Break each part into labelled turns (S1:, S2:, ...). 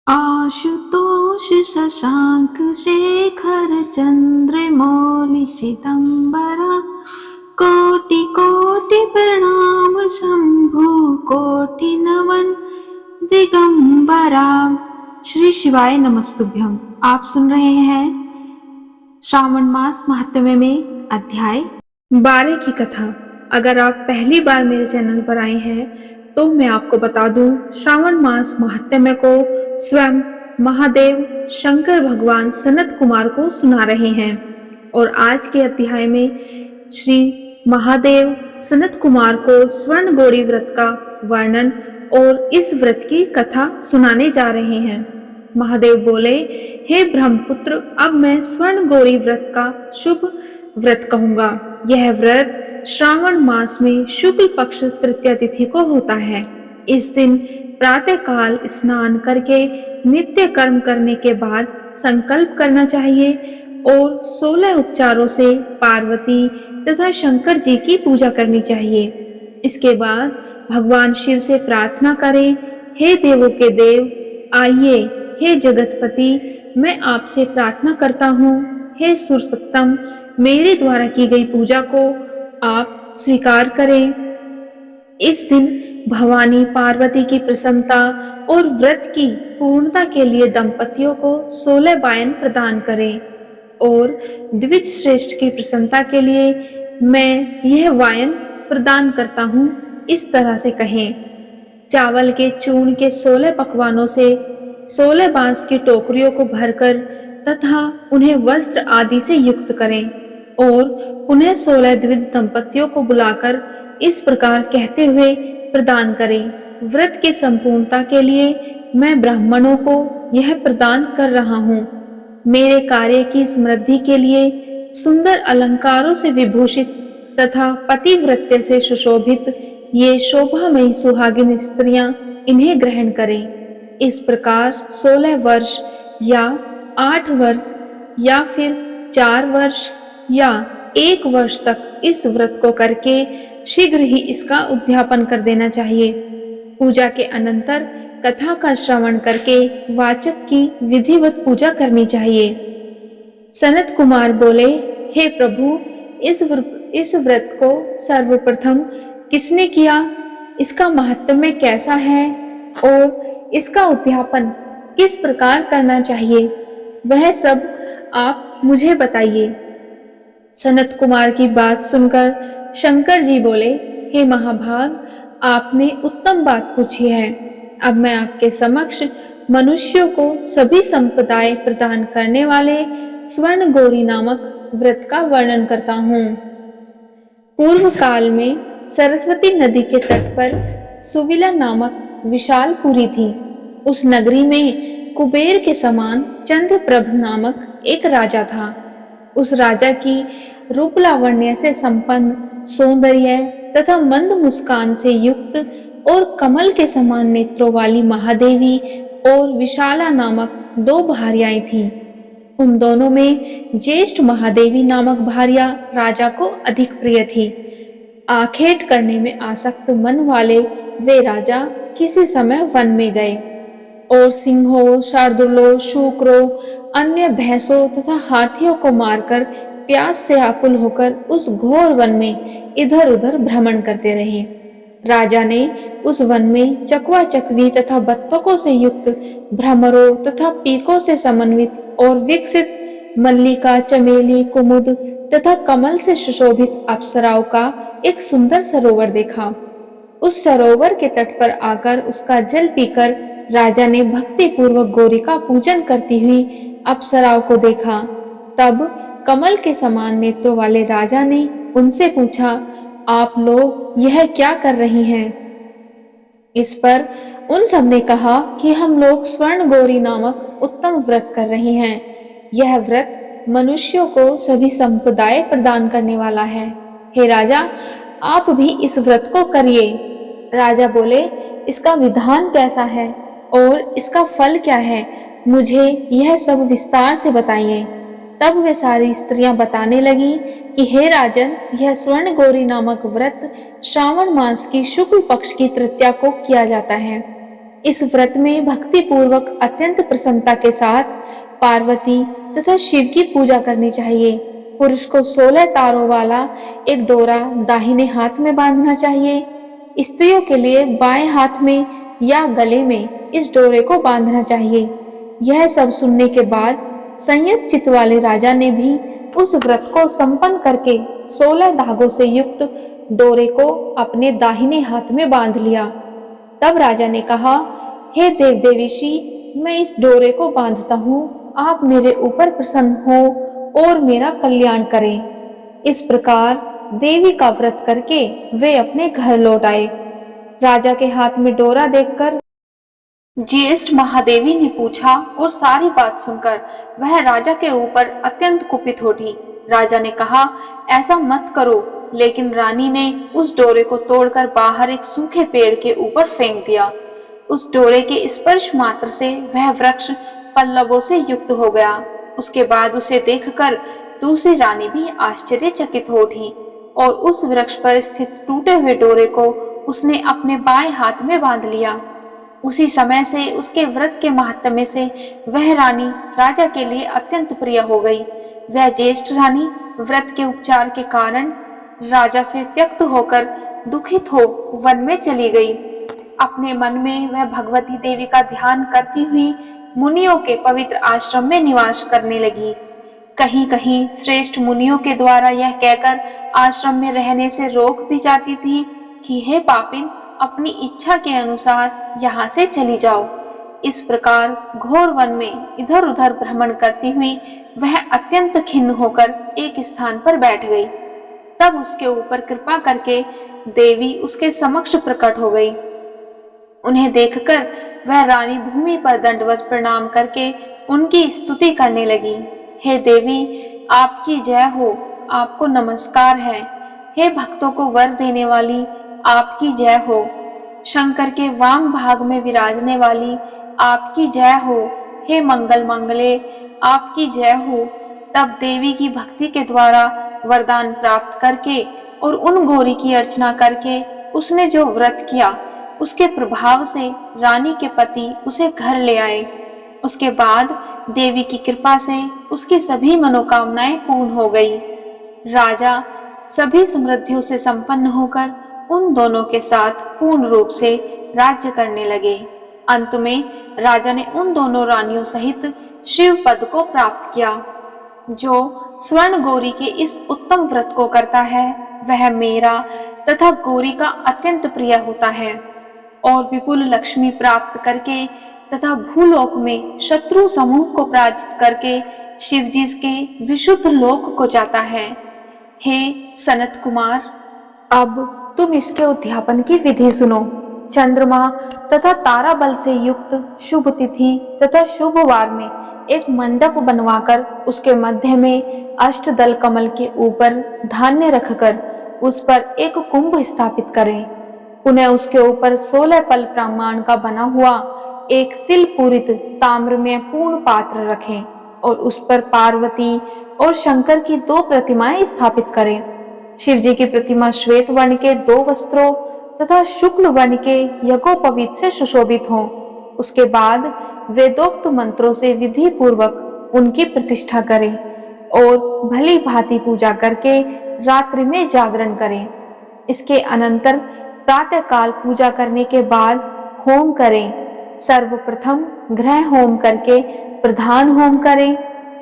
S1: आशुतोष शशांक शेखर चंद्रमौलि चिदंबरा कोटि कोटि प्रणाम शंभु कोटि नमन दिगंबरा। श्री शिवाय नमस्तुभ्यम। आप सुन रहे हैं श्रावण मास महात्म्य में अध्याय 12 की कथा। अगर आप पहली बार मेरे चैनल पर आए हैं तो मैं आपको बता दूं, श्रावण मास महात्म्य को स्वयं महादेव शंकर भगवान सनत कुमार को सुना रहे हैं और आज के अध्याय में श्री महादेव सनत कुमार को स्वर्ण गौरी व्रत का वर्णन और इस व्रत की कथा सुनाने जा रहे हैं। महादेव बोले, हे ब्रह्मपुत्र, अब मैं स्वर्ण गौरी व्रत का शुभ व्रत कहूंगा। यह व्रत श्रावण मास में शुक्ल पक्ष तृतीया तिथि को होता है। इस दिन प्रातः काल स्नान करके नित्य कर्म करने के बाद संकल्प करना चाहिए और 16 उपचारों से पार्वती तथा शंकर जी की पूजा करनी चाहिए। इसके बाद भगवान शिव से प्रार्थना करें, हे देवों के देव, आइए, हे जगतपति, मैं आपसे प्रार्थना करता हूँ, हे सुरसत्तम, मेरे द्वारा की गई पूजा को आप स्वीकार करें। इस दिन भवानी पार्वती की प्रसन्नता और व्रत की पूर्णता के लिए दंपतियों को 16 वायन प्रदान करें और द्विज श्रेष्ठ की प्रसन्नता के लिए मैं यह वायन प्रदान करता हूँ, इस तरह से कहें। चावल के चूर्ण के 16 पकवानों से 16 बांस की टोकरियों को भरकर तथा उन्हें वस्त्र आदि से युक्त करें और उन्हें 16 द्विज दंपतियों को बुलाकर इस प्रकार कहते हुए प्रदान करें, व्रत की संपूर्णता के लिए मैं ब्राह्मणों को यह प्रदान कर रहा हूँ। मेरे कार्य की समृद्धि के लिए सुंदर अलंकारों से विभूषित तथा पतिव्रत्य से सुशोभित ये शोभामयी सुहागिन स्त्रियां इन्हें ग्रहण करें। इस प्रकार 16 वर्ष या 8 वर्ष या फिर 4 वर्ष या 1 वर्ष तक इस व्रत को करके शीघ्र ही इसका उद्यापन कर देना चाहिए। पूजा के अनंतर कथा का श्रवण करके वाचक की विधिवत पूजा करनी चाहिए। सनत कुमार बोले, हे प्रभु, इस व्रत को सर्वप्रथम किसने किया, इसका महत्व कैसा है और इसका उद्यापन किस प्रकार करना चाहिए, वह सब आप मुझे बताइए। सनत कुमार की बात सुनकर शंकर जी बोले, हे महाभाग, आपने उत्तम बात पूछी है। अब मैं आपके समक्ष मनुष्यों को सभी संपदाएं प्रदान करने वाले स्वर्ण गौरी नामक व्रत का वर्णन करता हूँ। पूर्व काल में सरस्वती नदी के तट पर सुविला नामक विशालपुरी थी। उस नगरी में कुबेर के समान चंद्रप्रभ नामक एक राजा था। उस राजा की रूप लावण्य से संपन्न, सौंदर्य तथा मंद मुस्कान से युक्त और कमल के समान नेत्रों वाली महादेवी और विशाला नामक 2 भार्याएं थीं। उन दोनों में ज्येष्ठ महादेवी नामक भार्या राजा को अधिक प्रिय थी। आखेट करने में आसक्त मन वाले वे राजा किसी समय वन में गए और सिंहों, शार्दुलों, शूकरों, अन्य भैंसों तथा हाथियों को मारकर प्यास से आकुल होकर उस घोर वन में इधर उधर भ्रमण करते रहे। राजा ने उस वन में चकवा चकवी तथा बत्तखों से युक्त भ्रमरों तथा पीकों से समन्वित और विकसित मल्लिका, चमेली, कुमुद तथा कमल से सुशोभित अप्सराओं का एक सुंदर सरोवर देखा। उस सरोवर के तट पर आकर उसका जल पीकर राजा ने भक्ति पूर्वक गौरी का पूजन करती हुई अप्सराओं को देखा। तब कमल के समान नेत्रों वाले राजा ने उनसे पूछा, आप लोग यह क्या कर रही हैं? इस पर उन सब ने कहा कि हम लोग स्वर्ण गौरी नामक उत्तम व्रत कर रहे हैं। यह व्रत मनुष्यों को सभी संपदाएं प्रदान करने वाला है। हे राजा, आप भी इस व्रत को करिए। राजा बोले, इसका विधान कैसा है और इसका फल क्या है, मुझे यह सब विस्तार से बताइए। तब वे सारी स्त्रियां बताने लगी कि हे राजन, यह स्वर्ण गौरी नामक व्रत श्रावण मास की शुक्ल पक्ष की तृतीया को किया जाता है। इस व्रत में भक्ति पूर्वक अत्यंत प्रसन्नता के साथ पार्वती तथा शिव की पूजा करनी चाहिए। पुरुष को 16 तारों वाला एक डोरा दाहिने हाथ में बांधना चाहिए। स्त्रियों के लिए बाएं हाथ में या गले में इस डोरे को बांधना चाहिए। यह सब सुनने के बाद संयत चित्त वाले राजा ने भी उस व्रत को संपन्न करके 16 धागों से युक्त डोरे को अपने दाहिने हाथ में बांध लिया। तब राजा ने कहा, हे देव देवीशी, मैं इस डोरे को बांधता हूँ, आप मेरे ऊपर प्रसन्न हो और मेरा कल्याण करें। इस प्रकार देवी का व्रत करके वे अपने घर लौट आए। राजा के हाथ में डोरा देखकर ज्येष्ठ महादेवी ने पूछा और सारी बात सुनकर वह राजा के ऊपर अत्यंत कुपित हो उठी। राजा ने कहा, ऐसा मत करो, लेकिन रानी ने उस डोरे को तोड़कर बाहर एक सूखे पेड़ के ऊपर फेंक दिया। उस डोरे के स्पर्श मात्र से वह वृक्ष पल्लवों से युक्त हो गया। उसके बाद उसे देखकर दूसरी रानी भी आश्चर्यचकित हो उठी और उस वृक्ष पर स्थित टूटे हुए डोरे को उसने अपने बाएं हाथ में बांध लिया। उसी समय से उसके व्रत के महात्म्य से वह रानी राजा के लिए अत्यंत प्रिय हो गई। वह ज्येष्ठ रानी व्रत के उपचार के कारण राजा से त्यक्त होकर दुखित हो वन में चली गई। अपने मन में वह भगवती देवी का ध्यान करती हुई मुनियों के पवित्र आश्रम में निवास करने लगी। कहीं कहीं श्रेष्ठ मुनियों के द्वारा यह कहकर आश्रम में रहने से रोक दी जाती थी कि हे पापिन, अपनी इच्छा के अनुसार यहाँ से चली जाओ। इस प्रकार घोर वन में इधर उधर भ्रमण करती हुई वह अत्यंत खिन्न होकर एक स्थान पर बैठ गई। तब उसके ऊपर कृपा करके देवी उसके समक्ष प्रकट हो गई। उन्हें देखकर वह रानी भूमि पर दंडवत प्रणाम करके उनकी स्तुति करने लगी। हे देवी, आपकी जय हो, आपको नमस्कार है। हे भक्तों को वर देने वाली, आपकी जय हो। शंकर के वाम भाग में विराजने वाली, आपकी जय हो। हे मंगल मंगले, आपकी जय हो। तब देवी की भक्ति के द्वारा वरदान प्राप्त करके और उन गौरी की अर्चना करके उसने जो व्रत किया, उसके प्रभाव से रानी के पति उसे घर ले आए। उसके बाद देवी की कृपा से उसकी सभी मनोकामनाएं पूर्ण हो गई। राजा सभी समृद्धियों से संपन्न होकर उन दोनों के साथ पूर्ण रूप से राज्य करने लगे। अंत में राजा ने उन दोनों रानियों सहित शिव पद को प्राप्त किया। जो स्वर्ण गौरी के इस उत्तम व्रत को करता है, वह मेरा तथा गौरी का अत्यंत प्रिय होता है और विपुल लक्ष्मी प्राप्त करके तथा भूलोक में शत्रु समूह को पराजित करके शिवजी के विशुद्ध लोक को जाता है। हे सनत कुमार, अब तुम इसके उद्यापन की विधि सुनो। चंद्रमा तथा तारा बल से युक्त शुभ तिथि तथा शुभ वार में एक मंडप बनवाकर उसके मध्य में अष्टदल कमल के ऊपर धान्य रखकर उस पर एक कुंभ स्थापित करें। पुनः उसके ऊपर 16 पल प्रमाण का बना हुआ एक तिल पूरित ताम्र में पूर्ण पात्र रखें और उस पर पार्वती और शंकर की 2 प्रतिमाएं स्थापित करें। शिवजी की प्रतिमा श्वेत वर्ण के 2 वस्त्रों तथा शुक्ल वर्ण के यज्ञोपवीत से सुशोभित हों। उसके बाद वेदोक्त मंत्रों से विधि पूर्वक उनकी प्रतिष्ठा करें और भली भांति पूजा करके रात्रि में जागरण करें। इसके अनंतर प्रातःकाल पूजा करने के बाद होम करें। सर्वप्रथम ग्रह होम करके प्रधान होम करें।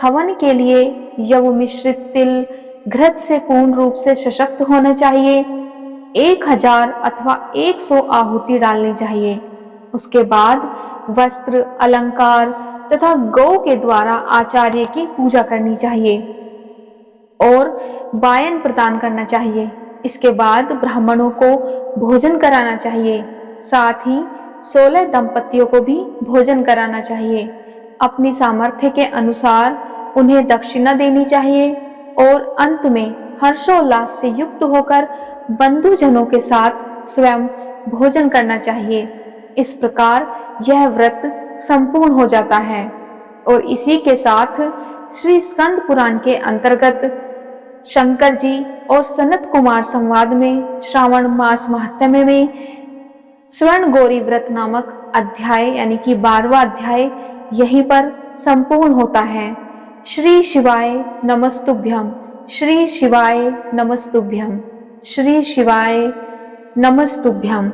S1: हवन के लिए यव मिश्रित तिल घृत से पूर्ण रूप से सशक्त होना चाहिए। 1000 अथवा 100 आहुति डालनी चाहिए। उसके बाद वस्त्र, अलंकार तथा गौ के द्वारा आचार्य की पूजा करनी चाहिए और वायन प्रदान करना चाहिए। इसके बाद ब्राह्मणों को भोजन कराना चाहिए। साथ ही 16 दंपतियों को भी भोजन कराना चाहिए। अपनी सामर्थ्य के अनुसार उन्हें दक्षिणा देनी चाहिए और अंत में हर्षोल्लास से युक्त होकर बंधुजनों के साथ स्वयं भोजन करना चाहिए। इस प्रकार यह व्रत संपूर्ण हो जाता है और इसी के साथ श्री स्कंद पुराण के अंतर्गत शंकर जी और सनत कुमार संवाद में श्रावण मास महात्म्य में स्वर्ण गौरी व्रत नामक
S2: अध्याय यानी कि 12वां अध्याय यहीं पर संपूर्ण होता है। श्री शिवाय नमस्तुभ्यम, श्री शिवाय नमस्तुभ्यम, श्री शिवाय नमस्तुभ्यम।